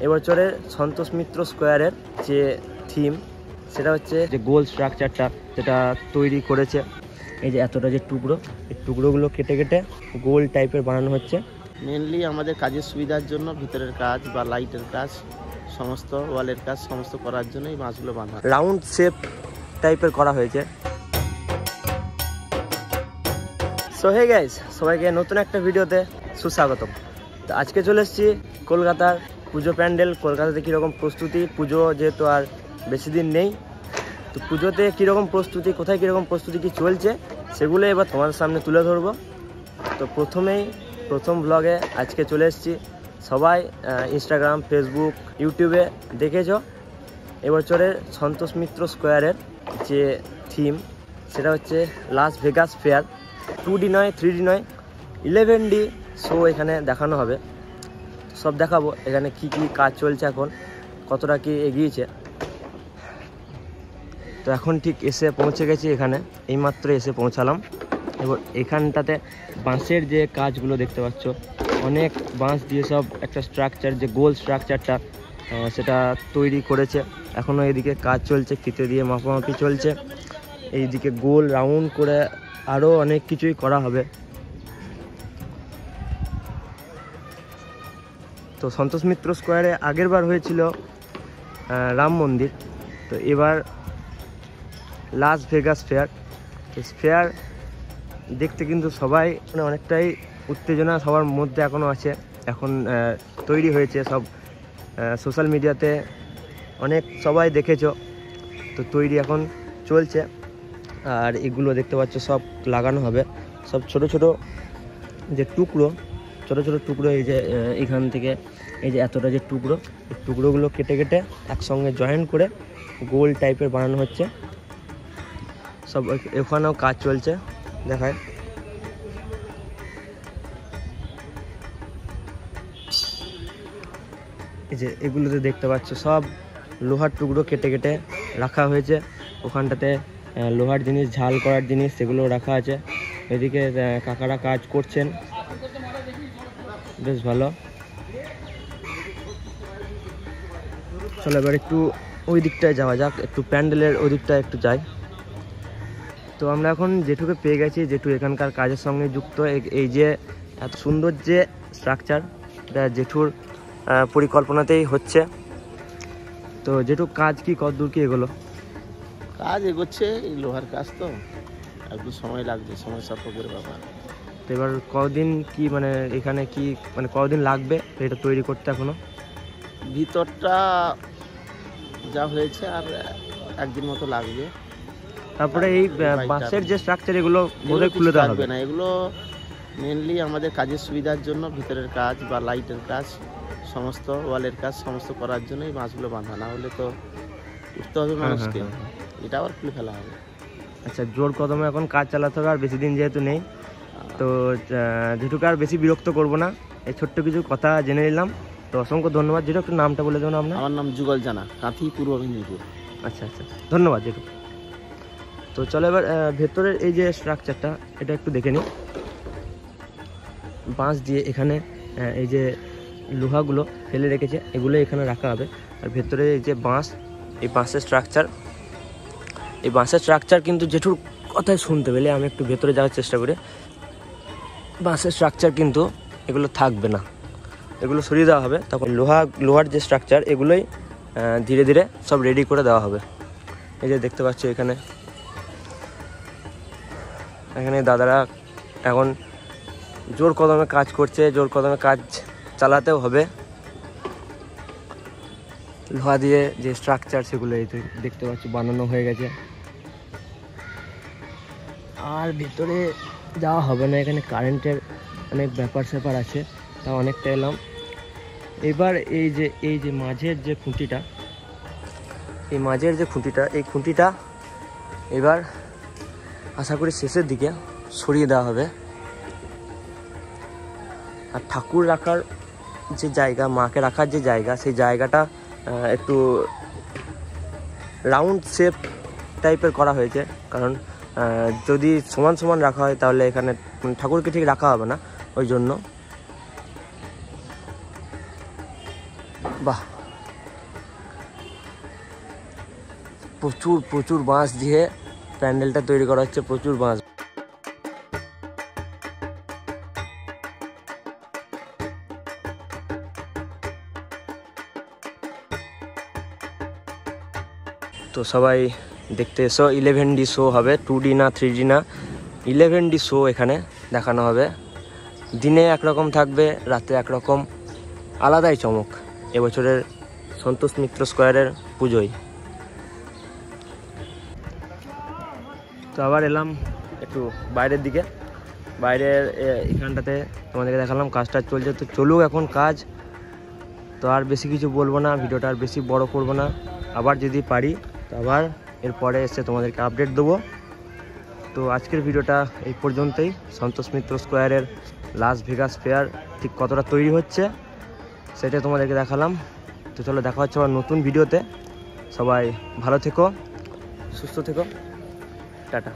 এবছরের সন্তোষ মিত্র স্কোয়ারের যে থিম সেটা হচ্ছে যে গোল স্ট্রাকচারটা যেটা তৈরি করেছে। এই যে এতটা যে টুকরো, এই টুকরোগুলো কেটে কেটে গোল টাইপের বানানো হচ্ছে। মেনলি আমাদের কাজের সুবিধার জন্য ভিতরের কাজ বা লাইটের কাজ, সমস্ত ওয়ালের কাজ সমস্ত করার জন্য এই মাছগুলো বাঁধা। রাউন্ড শেপ টাইপের করা হয়েছে। সো হে গাইস, সবাইকে নতুন একটা ভিডিওতে সুস্বাগতম। তো আজকে চলে এসেছি কলকাতার পুজো প্যান্ডেল। কলকাতাতে কীরকম প্রস্তুতি, পুজো যেহেতু আর বেশি দিন নেই, তো পুজোতে কীরকম প্রস্তুতি, কোথায় কীরকম প্রস্তুতি কী চলছে সেগুলো এবার তোমাদের সামনে তুলে ধরবো। তো প্রথম ব্লগে আজকে চলে এসেছি। সবাই ইনস্টাগ্রাম, ফেসবুক, ইউটিউবে দেখেছো এবছরের সন্তোষ মিত্র স্কোয়ারের যে থিম সেটা হচ্ছে লাস ভেগাস ফেয়ার। 2D নয়, 3D নয়, 11D শো এখানে দেখানো হবে। সব দেখাবো এখানে কি কি কাজ চলছে, এখন কতটা কি এগিয়েছে। তো এখন ঠিক এসে পৌঁছে গেছি এখানে, এইমাত্র এসে পৌঁছালাম। এবার এখানটাতে বাঁশের যে কাজগুলো দেখতে পাচ্ছ, অনেক বাঁশ দিয়ে সব একটা স্ট্রাকচার, যে গোল স্ট্রাকচারটা সেটা তৈরি করেছে। এখনও এদিকে কাজ চলছে, ফিতে দিয়ে মাপামাপি চলছে। এইদিকে গোল রাউন্ড করে আরও অনেক কিছুই করা হবে। তো সন্তোষ মিত্র স্কোয়ারে আগের বার হয়েছিল রাম মন্দির, তো এবার লাস ভেগাস ফেয়ার। তো ফেয়ার দেখতে কিন্তু সবাই মানে অনেকটাই উত্তেজনা সবার মধ্যে এখনও আছে। এখন তৈরি হয়েছে সব, সোশ্যাল মিডিয়াতে অনেক সবাই দেখেছো, তো তৈরি এখন চলছে। আর এগুলো দেখতে পাচ্ছ সব লাগানো হবে, সব ছোট ছোট যে টুকরো, ছোট ছোট টুকরো, এই যে এখান থেকে এই যে এতটা যে টুকরো, এই টুকরোগুলো কেটে কেটে একসঙ্গে জয়েন করে গোল টাইপের বানানো হচ্ছে। সব এখানেও কাজ চলছে, দেখায়। এই যে এগুলোতে দেখতে পাচ্ছ সব লোহার টুকরো কেটে কেটে রাখা হয়েছে। ওখানটাতে লোহার জিনিস, ঝাল করার জিনিস, সেগুলো রাখা আছে। এদিকে কাকারা কাজ করছেন, বেশ ভালো। চলো এবার একটু ওই দিকটায় যাওয়া যাক, একটু প্যান্ডেলের ওই দিকটায় একটু যাই। তো আমরা এখন জেঠুকে পেয়ে গেছি, জেঠু এখানকার কাজের সঙ্গে যুক্ত। এই যে এত সুন্দর যে স্ট্রাকচার, এটা জেঠুর পরিকল্পনাতেই হচ্ছে। তো জেঠু কাজ কি কতদূর কি এগোলো? কাজ এগোচ্ছে, এই লোহার কাজ তো একটু সময় লাগছে, সময় সাপেক্ষের ব্যাপার। তো এবার কদিন কি মানে এখানে কি মানে কদিন লাগবে এটা তৈরি করতে? এখনো ভিতরটা যা হয়েছে আর একদিন মতো লাগবে। তারপরে এই বাঁশের যে স্ট্রাকচার, এগুলো বোধহয় খুলে দেওয়া হবে না। এগুলো মেনলি আমাদের কাজের সুবিধার জন্য ভিতরের কাজ বা লাইটের কাজ, সমস্ত ওয়ালের কাজ সমস্ত করার জন্য এই মাছগুলো বাঁধা। না হলে তো উঠতে হবে মানুষকে, এটা আবার খুলে ফেলা হবে। আচ্ছা, জোর কদমে এখন কাজ চালাতে হবে, আর বেশি দিন যেহেতু নেই। তো যেটুকু আর বেশি বিরক্ত করব না, এই ছোট্ট কিছু কথা জেনে নিলাম। তো অসংখ্য ধন্যবাদ। যেটু একটু নামটা বলে দেবেন আপনার? আমার নাম যুগল জানা, কাঁথি, পূর্ব মেদিনীপুর। আচ্ছা আচ্ছা, ধন্যবাদ যেটু। তো চলো এবার ভেতরের এই যে স্ট্রাকচারটা এটা একটু দেখে নিই। বাঁশ দিয়ে এখানে এই যে লোহাগুলো ফেলে রেখেছে, এগুলো এখানে রাখা হবে। আর ভেতরে এই যে বাঁশ, এই বাঁশের স্ট্রাকচার, এই বাঁশের স্ট্রাকচার কিন্তু জেঠুর কথাই শুনতে পেলে আমি একটু ভেতরে যাওয়ার চেষ্টা করি। বাঁশের স্ট্রাকচার কিন্তু এগুলো থাকবে না, এগুলো সরিয়ে দেওয়া হবে। তখন লোহার যে স্ট্রাকচার, এগুলোই ধীরে ধীরে সব রেডি করে দেওয়া হবে। এই যে দেখতে পাচ্ছ এখানে দাদারা এখন জোর কদমে কাজ করছে, জোর কদমে কাজ চালাতেও হবে। লোহা দিয়ে যে স্ট্রাকচার, সেগুলো এই দেখতে পাচ্ছ বানানো হয়ে গেছে। আর ভিতরে যাওয়া হবে না, এখানে কারেন্টের অনেক ব্যাপার স্যাপার আছে, তা অনেকটা এলাম। এবার এই যে মাঝের যে খুঁটিটা, এই খুঁটিটা এবার আশা করি শেষের দিকে সরিয়ে দেওয়া হবে। আর ঠাকুর রাখার যে জায়গা, মাকে রাখার যে জায়গা, সেই জায়গাটা একটু রাউন্ড শেপ টাইপের করা হয়েছে। কারণ যদি সমান সমান রাখা হয় তাহলে এখানে ঠাকুরকে ঠিক রাখা হবে না, ওই জন্য। বাহ, প্রচুর প্রচুর বাঁশ দিয়ে প্যান্ডেলটা তৈরি করা হচ্ছে, প্রচুর বাঁশ। তো সবাই দেখতে এসো, 11D শো হবে, 2D না 3D না, 11D শো এখানে দেখানো হবে। দিনে একরকম থাকবে, রাতে একরকম, আলাদাই চমক এবছরের সন্তোষ মিত্র স্কোয়ারের পুজোয়। তো আবার এলাম একটু বাইরের দিকে, বাইরের এখানটাতে তোমাদেরকে দেখালাম কাজটা চলছে। তো চলুক এখন কাজ, তো আর বেশি কিছু বলবো না, ভিডিওটা আর বেশি বড় করবো না। আবার যদি পারি তো আবার এরপরে এসে তোমাদেরকে আপডেট দেবো। তো আজকের ভিডিওটা এই পর্যন্তই। সন্তোষ মিত্র স্কোয়ারের লাস ভেগাস ফেয়ার ঠিক কতটা তৈরি হচ্ছে সেটা তোমাদেরকে দেখালাম। তো চলো দেখা হচ্ছে আবার নতুন ভিডিওতে। সবাই ভালো থেকো, সুস্থ থেকো, টাটা।